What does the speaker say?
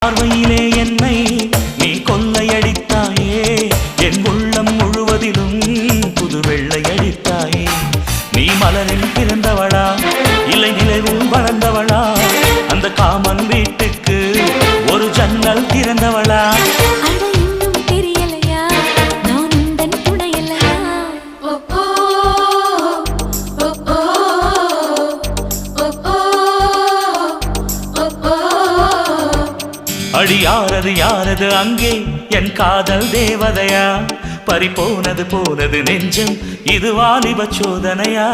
பார்வையிலே என்னை நீ கொள்ளையடித்தாயே, என் உள்ளம் முழுவதிலும் புது வெள்ளையடித்தாயே. நீ மலரில் பிறந்தவளா இல்லை நிலவில் வளர்ந்தவளா, அந்த காமன் வீட்டுக்கு ஒரு ஜன்னல் திறந்தவளா? அடி யாரது யாரது அங்கே என் காதல் தேவதையா, பறிபோனது போனது நெஞ்சம், இது வாலிப சோதனையா?